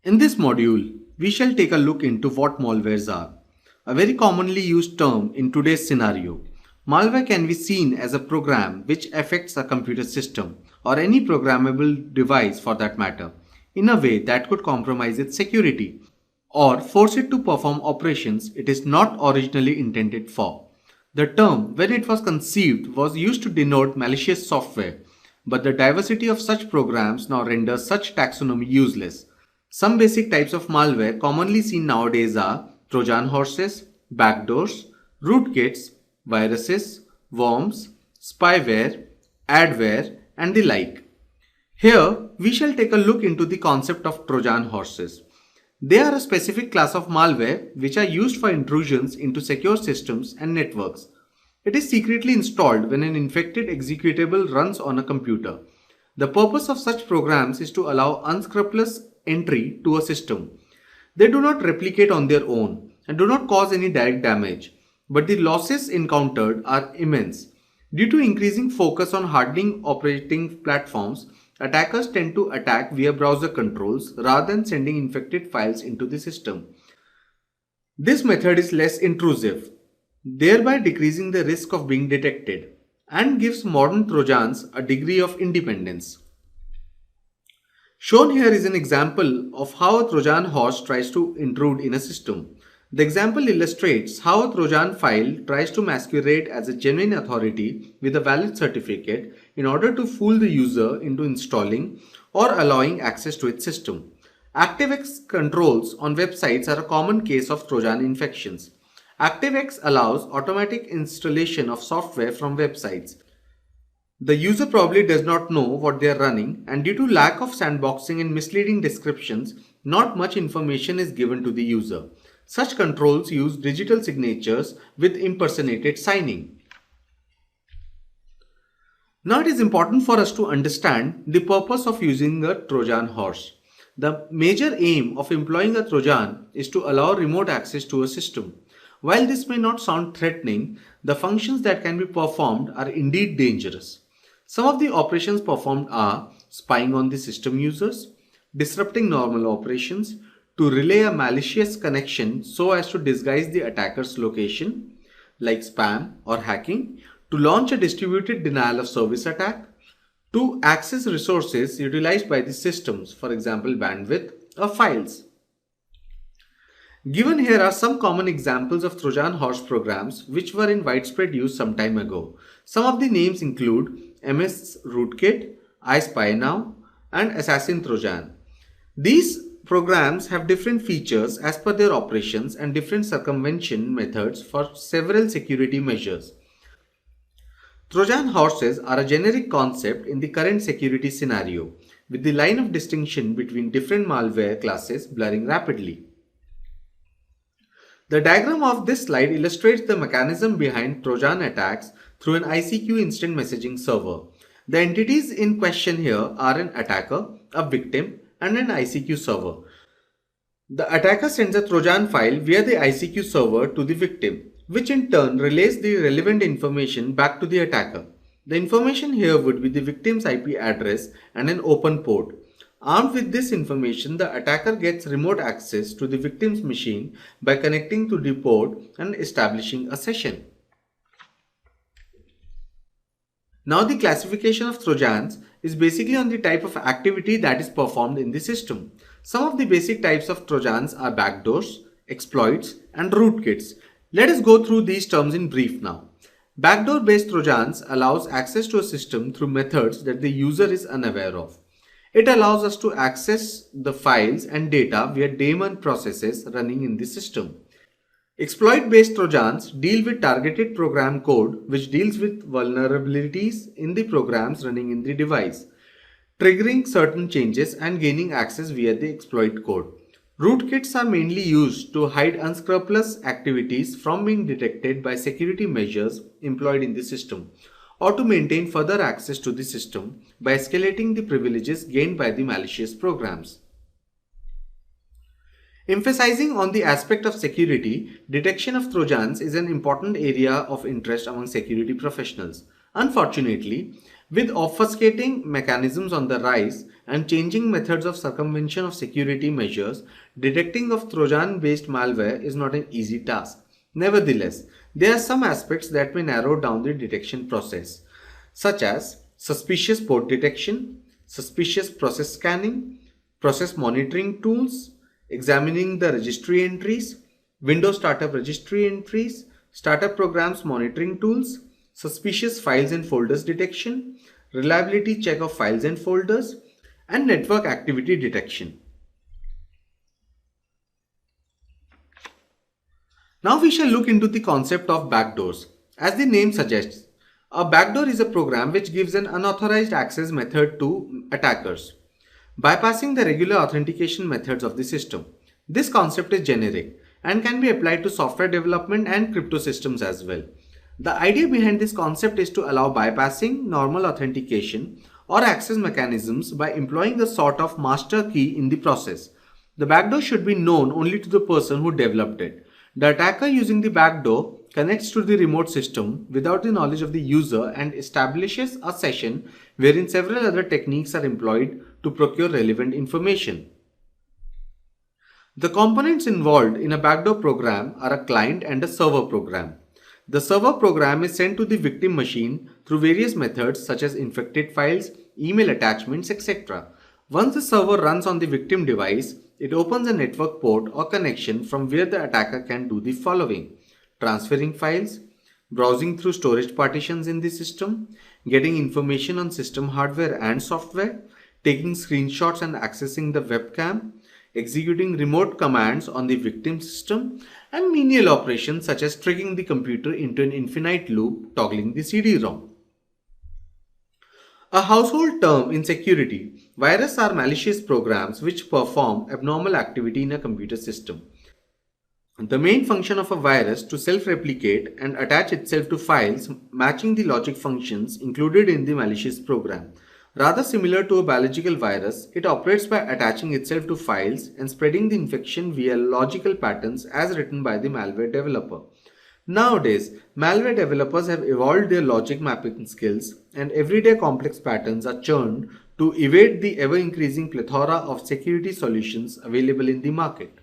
In this module, we shall take a look into what malwares are. A very commonly used term in today's scenario. Malware can be seen as a program which affects a computer system or any programmable device for that matter in a way that could compromise its security or force it to perform operations it is not originally intended for. The term, when it was conceived, was used to denote malicious software, but the diversity of such programs now renders such taxonomy useless. Some basic types of malware commonly seen nowadays are Trojan horses, backdoors, rootkits, viruses, worms, spyware, adware, and the like. Here, we shall take a look into the concept of Trojan horses. They are a specific class of malware which are used for intrusions into secure systems and networks. It is secretly installed when an infected executable runs on a computer. The purpose of such programs is to allow unscrupulous entry to a system. They do not replicate on their own and do not cause any direct damage, but the losses encountered are immense. Due to increasing focus on hardening operating platforms, attackers tend to attack via browser controls rather than sending infected files into the system. This method is less intrusive, thereby decreasing the risk of being detected, and gives modern Trojans a degree of independence. Shown here is an example of how a Trojan horse tries to intrude in a system. The example illustrates how a Trojan file tries to masquerade as a genuine authority with a valid certificate in order to fool the user into installing or allowing access to its system. ActiveX controls on websites are a common case of Trojan infections. ActiveX allows automatic installation of software from websites. The user probably does not know what they are running, and due to lack of sandboxing and misleading descriptions, not much information is given to the user. Such controls use digital signatures with impersonated signing. Now it is important for us to understand the purpose of using a Trojan horse. The major aim of employing a Trojan is to allow remote access to a system. While this may not sound threatening, the functions that can be performed are indeed dangerous. Some of the operations performed are spying on the system users, disrupting normal operations, to relay a malicious connection so as to disguise the attacker's location, like spam or hacking, to launch a distributed denial of service attack, to access resources utilized by the systems, for example bandwidth or files. Given here are some common examples of Trojan horse programs which were in widespread use some time ago. Some of the names include MS Rootkit, iSpyNow, and Assassin Trojan. These programs have different features as per their operations and different circumvention methods for several security measures. Trojan horses are a generic concept in the current security scenario, with the line of distinction between different malware classes blurring rapidly. The diagram of this slide illustrates the mechanism behind Trojan attacks through an ICQ instant messaging server. The entities in question here are an attacker, a victim, and an ICQ server. The attacker sends a Trojan file via the ICQ server to the victim, which in turn relays the relevant information back to the attacker. The information here would be the victim's IP address and an open port. Armed with this information, the attacker gets remote access to the victim's machine by connecting to the port and establishing a session. Now the classification of Trojans is basically on the type of activity that is performed in the system. Some of the basic types of Trojans are backdoors, exploits, and rootkits. Let us go through these terms in brief now. Backdoor-based Trojans allows access to a system through methods that the user is unaware of. It allows us to access the files and data via daemon processes running in the system. Exploit-based Trojans deal with targeted program code which deals with vulnerabilities in the programs running in the device, triggering certain changes and gaining access via the exploit code. Rootkits are mainly used to hide unscrupulous activities from being detected by security measures employed in the system, or to maintain further access to the system by escalating the privileges gained by the malicious programs. Emphasizing on the aspect of security, detection of Trojans is an important area of interest among security professionals. Unfortunately, with obfuscating mechanisms on the rise, and changing methods of circumvention of security measures, detecting of Trojan-based malware is not an easy task. Nevertheless, there are some aspects that may narrow down the detection process, such as suspicious port detection, suspicious process scanning, process monitoring tools, examining the registry entries, Windows Startup registry entries, startup programs monitoring tools, suspicious files and folders detection, reliability check of files and folders, and network activity detection. Now we shall look into the concept of backdoors. As the name suggests, a backdoor is a program which gives an unauthorized access method to attackers, bypassing the regular authentication methods of the system. This concept is generic and can be applied to software development and crypto systems as well. The idea behind this concept is to allow bypassing normal authentication or access mechanisms by employing a sort of master key in the process. The backdoor should be known only to the person who developed it. The attacker using the backdoor connects to the remote system without the knowledge of the user and establishes a session wherein several other techniques are employed to procure relevant information. The components involved in a backdoor program are a client and a server program. The server program is sent to the victim machine through various methods such as infected files, email attachments, etc. Once the server runs on the victim device, it opens a network port or connection from where the attacker can do the following: transferring files, browsing through storage partitions in the system, getting information on system hardware and software, taking screenshots and accessing the webcam, executing remote commands on the victim system, and menial operations such as triggering the computer into an infinite loop, toggling the CD-ROM. A household term in security, viruses are malicious programs which perform abnormal activity in a computer system. The main function of a virus to self-replicate and attach itself to files matching the logic functions included in the malicious program. Rather similar to a biological virus, it operates by attaching itself to files and spreading the infection via logical patterns as written by the malware developer. Nowadays, malware developers have evolved their logic mapping skills and everyday complex patterns are churned to evade the ever-increasing plethora of security solutions available in the market.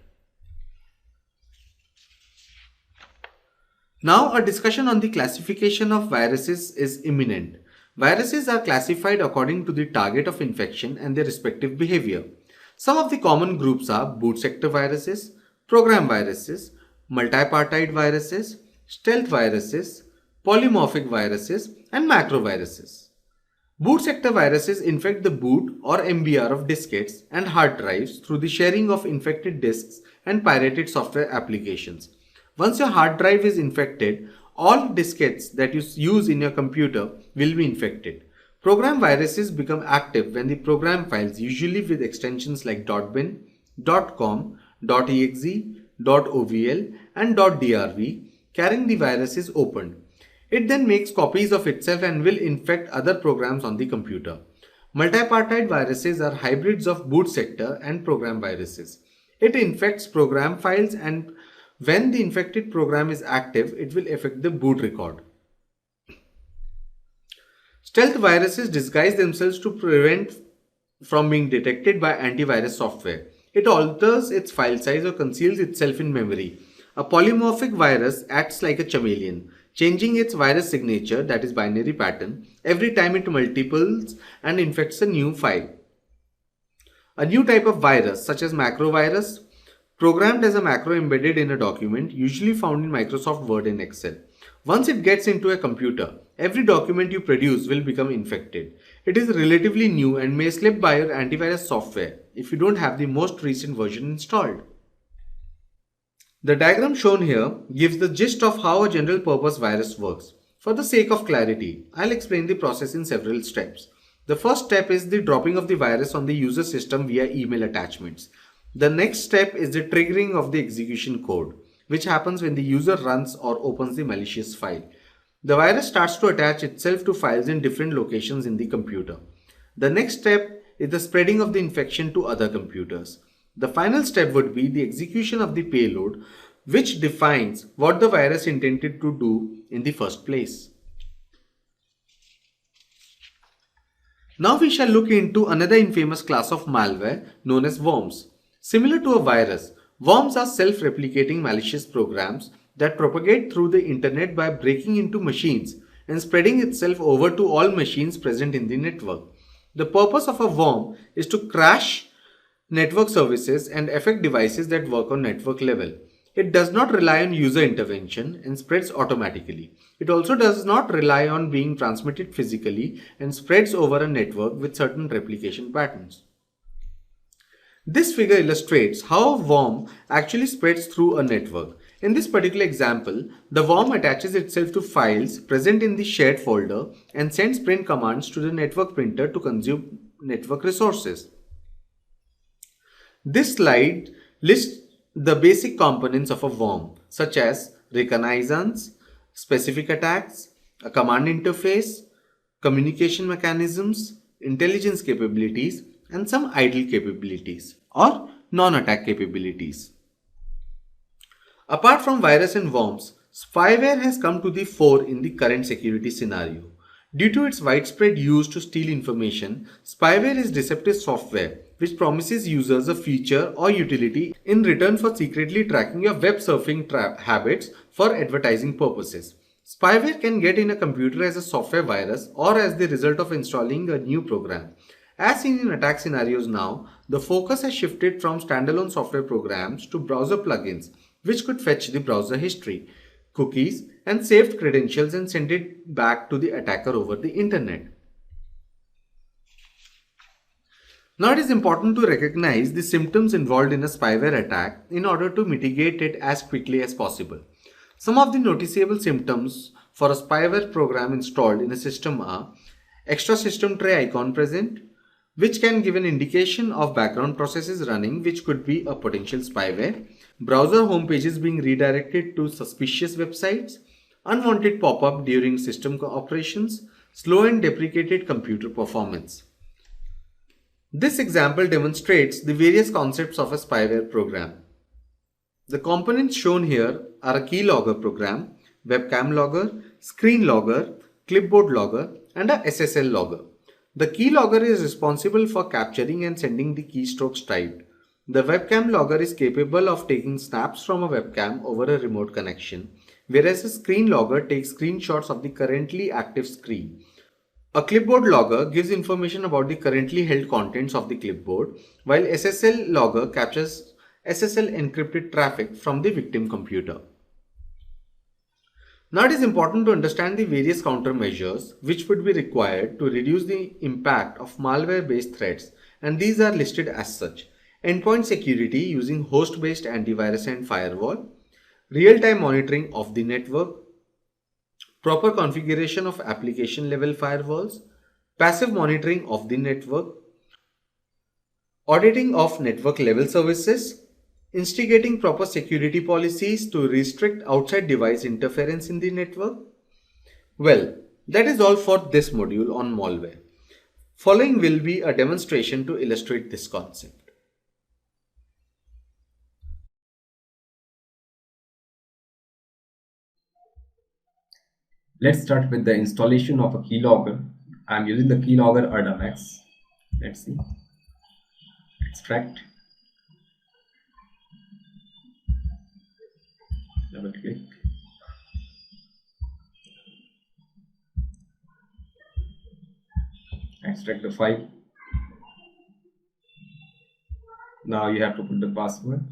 Now, a discussion on the classification of viruses is imminent. Viruses are classified according to the target of infection and their respective behavior. Some of the common groups are boot sector viruses, program viruses, multipartite viruses, stealth viruses, polymorphic viruses, and macroviruses. Boot sector viruses infect the boot or MBR of diskettes and hard drives through the sharing of infected disks and pirated software applications. Once your hard drive is infected, all diskettes that you use in your computer will be infected. Program viruses become active when the program files, usually with extensions like .bin, .com, .exe, .ovl, and .drv, carrying the virus is opened. It then makes copies of itself and will infect other programs on the computer. Multipartite viruses are hybrids of boot sector and program viruses. It infects program files, and when the infected program is active, it will affect the boot record. Stealth viruses disguise themselves to prevent from being detected by antivirus software. It alters its file size or conceals itself in memory. A polymorphic virus acts like a chameleon, changing its virus signature, that is binary pattern, every time it multiples and infects a new file. A new type of virus, such as macrovirus, programmed as a macro embedded in a document, usually found in Microsoft Word and Excel. Once it gets into a computer, every document you produce will become infected. It is relatively new and may slip by your antivirus software if you don't have the most recent version installed. The diagram shown here gives the gist of how a general purpose virus works. For the sake of clarity, I'll explain the process in several steps. The first step is the dropping of the virus on the user system via email attachments. The next step is the triggering of the execution code, which happens when the user runs or opens the malicious file. The virus starts to attach itself to files in different locations in the computer. The next step is the spreading of the infection to other computers. The final step would be the execution of the payload, which defines what the virus intended to do in the first place. Now we shall look into another infamous class of malware known as worms. Similar to a virus, worms are self-replicating malicious programs that propagate through the internet by breaking into machines and spreading itself over to all machines present in the network. The purpose of a worm is to crash network services and affect devices that work on network level. It does not rely on user intervention and spreads automatically. It also does not rely on being transmitted physically and spreads over a network with certain replication patterns. This figure illustrates how a worm actually spreads through a network. In this particular example, the worm attaches itself to files present in the shared folder and sends print commands to the network printer to consume network resources. This slide lists the basic components of a worm, such as reconnaissance, specific attacks, a command interface, communication mechanisms, intelligence capabilities, and some idle capabilities or non-attack capabilities. Apart from virus and worms, spyware has come to the fore in the current security scenario. Due to its widespread use to steal information, spyware is deceptive software which promises users a feature or utility in return for secretly tracking your web surfing habits for advertising purposes. Spyware can get in a computer as a software virus or as the result of installing a new program. As seen in attack scenarios now, the focus has shifted from standalone software programs to browser plugins, which could fetch the browser history, cookies, and saved credentials and send it back to the attacker over the internet. Now it is important to recognize the symptoms involved in a spyware attack in order to mitigate it as quickly as possible. Some of the noticeable symptoms for a spyware program installed in a system are extra system tray icon present, which can give an indication of background processes running, which could be a potential spyware, browser home pages being redirected to suspicious websites, unwanted pop-up during system operations, slow and deprecated computer performance. This example demonstrates the various concepts of a spyware program. The components shown here are a keylogger program, webcam logger, screen logger, clipboard logger, and a SSL logger. The keylogger is responsible for capturing and sending the keystrokes typed. The webcam logger is capable of taking snaps from a webcam over a remote connection, whereas a screen logger takes screenshots of the currently active screen. A clipboard logger gives information about the currently held contents of the clipboard, while SSL logger captures SSL encrypted traffic from the victim computer. Now it is important to understand the various countermeasures which would be required to reduce the impact of malware-based threats, and these are listed as such. Endpoint security using host-based antivirus and firewall, real-time monitoring of the network, proper configuration of application level firewalls, passive monitoring of the network, auditing of network level services, instigating proper security policies to restrict outside device interference in the network. Well, that is all for this module on malware. Following will be a demonstration to illustrate this concept. Let's start with the installation of a keylogger. I'm using the keylogger Erdamax. Let's see. Extract. Double click. Extract the file. Now you have to put the password.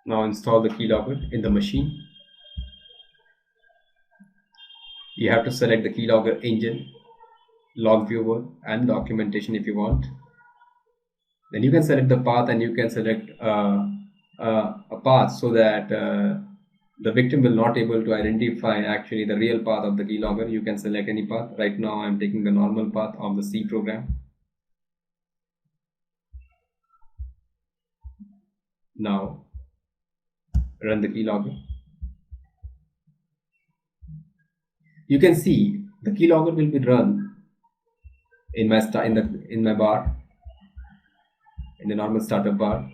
Now install the keylogger in the machine. You have to select the keylogger engine, log viewer, and documentation if you want. Then you can select the path, and you can select a path so that the victim will not able to identify actually the real path of the keylogger. You can select any path. Right now I'm taking the normal path of the C program. Now run the keylogger. You can see the keylogger will be run in my bar, in the normal startup bar.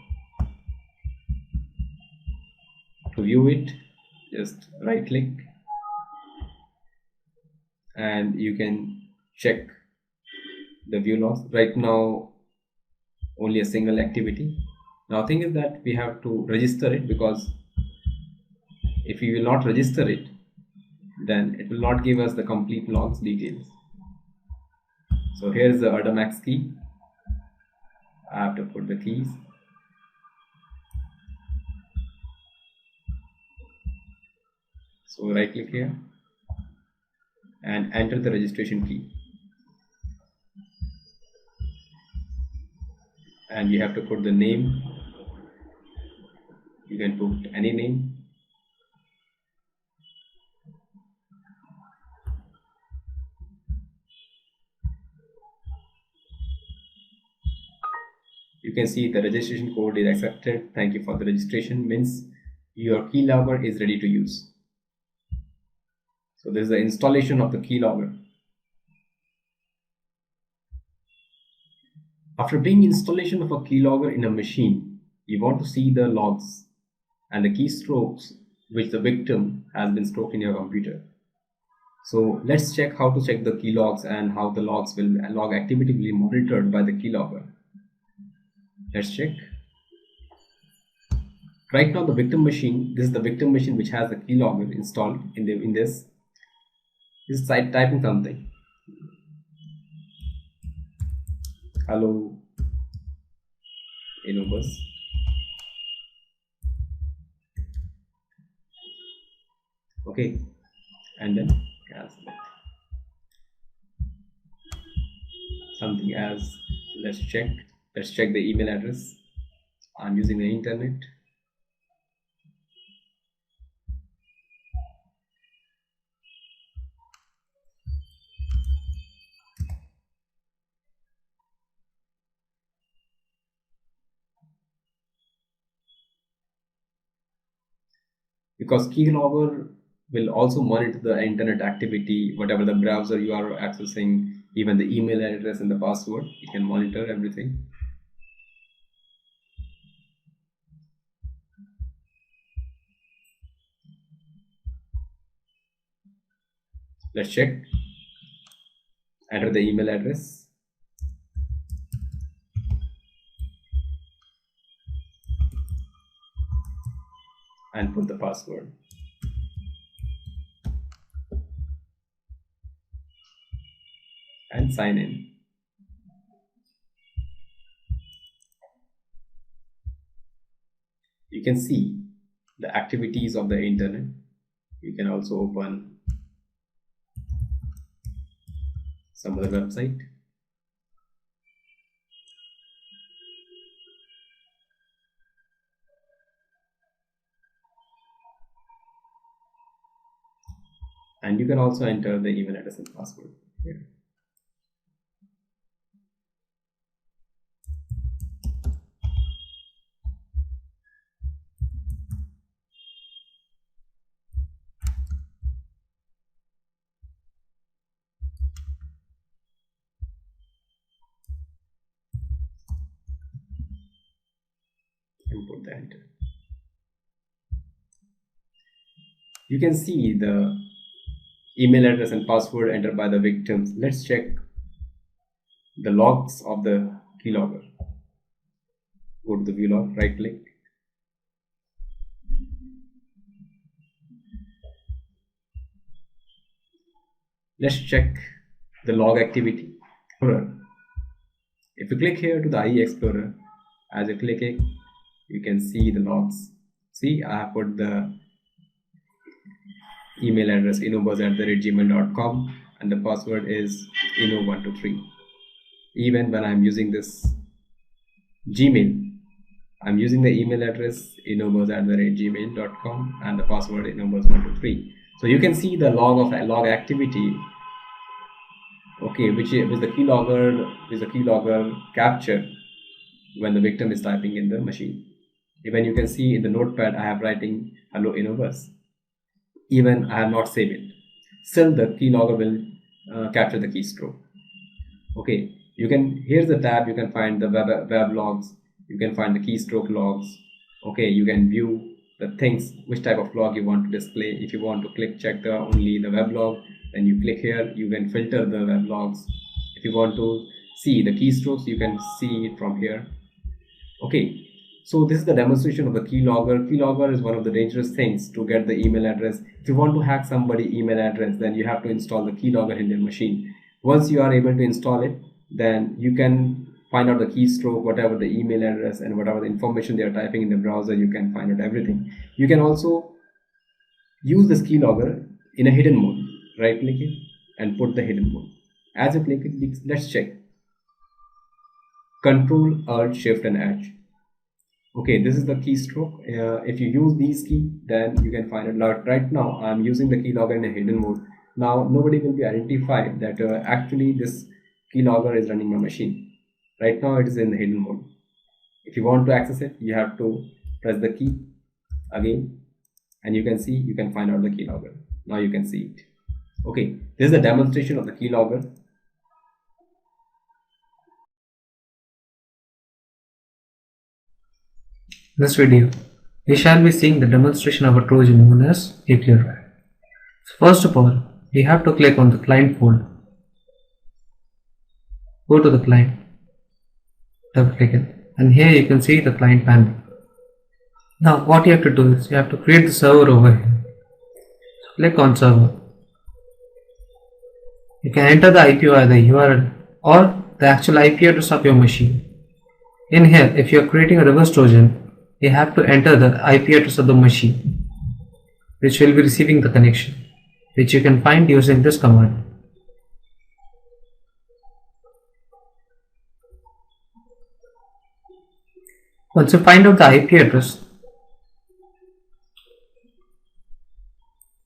To view it, just right click and you can check the view logs. Right now only a single activity. Now thing is that we have to register it, because if we will not register it, then it will not give us the complete logs details. So here is the Erdemax key. I have to put the keys. So right click here and enter the registration key. And you have to put the name. You can put any name. You can see the registration code is accepted. Thank you for the registration, means your keylogger is ready to use. So this is the installation of the keylogger. After being installation of a keylogger in a machine, you want to see the logs and the keystrokes which the victim has been stroked in your computer. So let's check how to check the keylogs and how the log activity will be monitored by the keylogger. Let's check. Right now the victim machine, this is the victim machine which has the keylogger installed in this. This is typing something. Hello Inobus. Okay, and then cancel it. Something else. Let's check the email address. I'm using the internet. Because keylogger will also monitor the internet activity, whatever the browser you are accessing, even the email address and the password, it can monitor everything. Let's check. Enter the email address. And put the password. And sign in. You can see the activities of the internet. You can also open some other website. And you can also enter the email address and password here. And put the enter. You can see the email address and password entered by the victims. Let's check the logs of the keylogger. Go to the view log, right click. Let's check the log activity. If you click here to the IE Explorer, as you click it, you can see the logs. See, I have put the email address inobuzz@gmail.com and the password is ino123. Even when I'm using this Gmail, I'm using the email address inobuzz@gmail.com and the password inobuzz123. So you can see the log activity, okay, which is the keylogger capture when the victim is typing in the machine. Even you can see in the notepad I have writing hello Inobuzz. Even I have not saved it. still the keylogger will capture the keystroke. Okay, here's the tab. You can find the web logs, you can find the keystroke logs. Okay, you can view the things, which type of log you want to display. If you want to check only the web log, then you click here. You can filter the web logs. If you want to see the keystrokes, you can see it from here. Okay, so this is the demonstration of the keylogger. Keylogger is one of the dangerous things to get the email address. If you want to hack somebody's email address, then you have to install the keylogger in your machine. Once you are able to install it, then you can find out the keystroke, whatever the email address and whatever the information they are typing in the browser. You can find out everything. You can also use this keylogger in a hidden mode. Right click it and put the hidden mode. As you click it, let's check. Control Alt Shift and H. Okay, this is the keystroke. If you use these key, then you can find it. Right now I'm using the keylogger in a hidden mode. Now nobody will be identified that actually this keylogger is running my machine. Right now it is in the hidden mode. If you want to access it, you have to press the key again, and you can see, you can find out the keylogger. Now you can see it. Okay, this is the demonstration of the keylogger. In this video, we shall be seeing the demonstration of a Trojan known as AclearWire. So first of all, we have to click on the client folder. Go to the client, double click it, and here you can see the client panel. Now what you have to do is you have to create the server over here. So click on server. You can enter the IP via the URL or the actual IP address of your machine. In here, if you are creating a reverse Trojan, you have to enter the IP address of the machine which will be receiving the connection, which you can find using this command. Once you find out the IP address,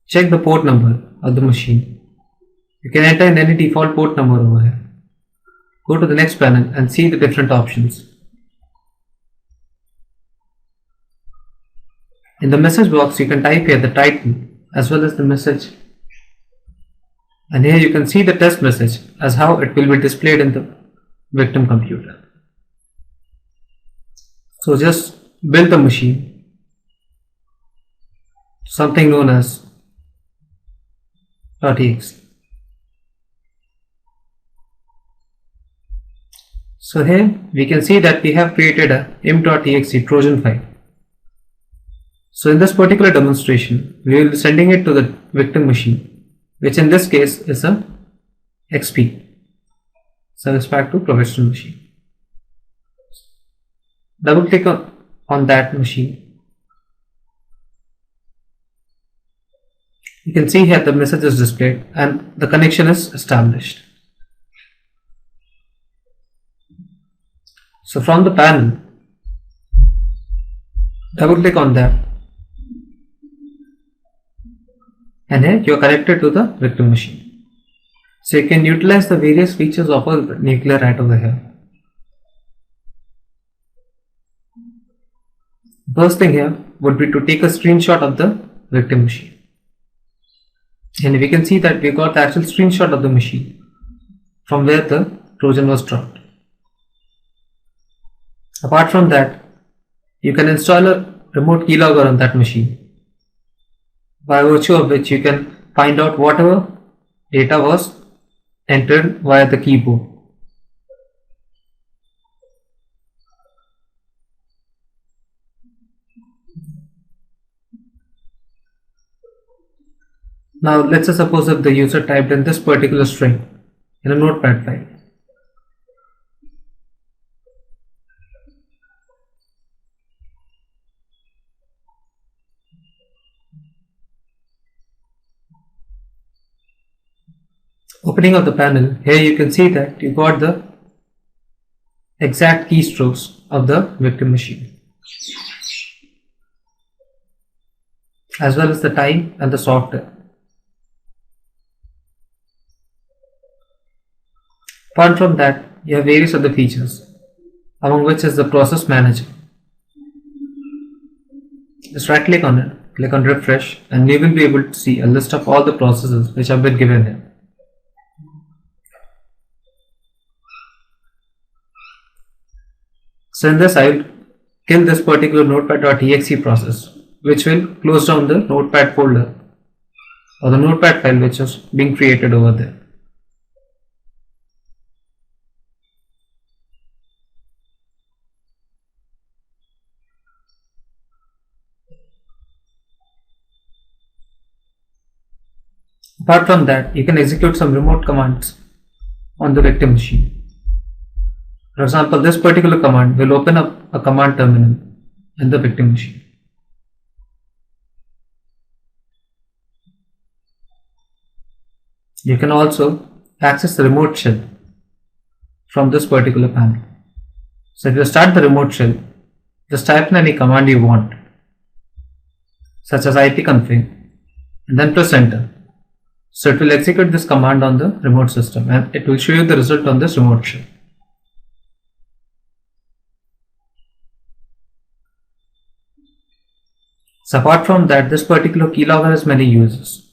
check the port number of the machine. You can enter in any default port number over here. Go to the next panel and see the different options. In the message box, you can type here the title as well as the message, and here you can see the test message as how it will be displayed in the victim computer. So just build the machine, something known as .exe. So here we can see that we have created a imp.exe Trojan file. So in this particular demonstration, we will be sending it to the victim machine, which in this case is a XP, Service Pack 2 Professional machine. Double click on that machine. You can see here the message is displayed and the connection is established. So from the panel, double click on that, and here you are connected to the victim machine. So you can utilize the various features offered by Nuclear right over here. First thing here would be to take a screenshot of the victim machine. And we can see that we got the actual screenshot of the machine from where the Trojan was dropped. Apart from that, you can install a remote keylogger on that machine, by virtue of which you can find out whatever data was entered via the keyboard. Now let's suppose if the user typed in this particular string in a notepad file. Opening of the panel, here you can see that you got the exact keystrokes of the victim machine, as well as the time and the software. Apart from that, you have various other features, among which is the process manager. Just right click on it, click on refresh, and you will be able to see a list of all the processes which have been given here. So in this, I will kill this particular notepad.exe process, which will close down the notepad folder or the notepad file which is being created over there. Apart from that, you can execute some remote commands on the victim machine. For example, this particular command will open up a command terminal in the victim machine. You can also access the remote shell from this particular panel. So if you start the remote shell, just type in any command you want, such as ipconfig, and then press enter. So it will execute this command on the remote system and it will show you the result on this remote shell. So apart from that, this particular keylogger has many uses.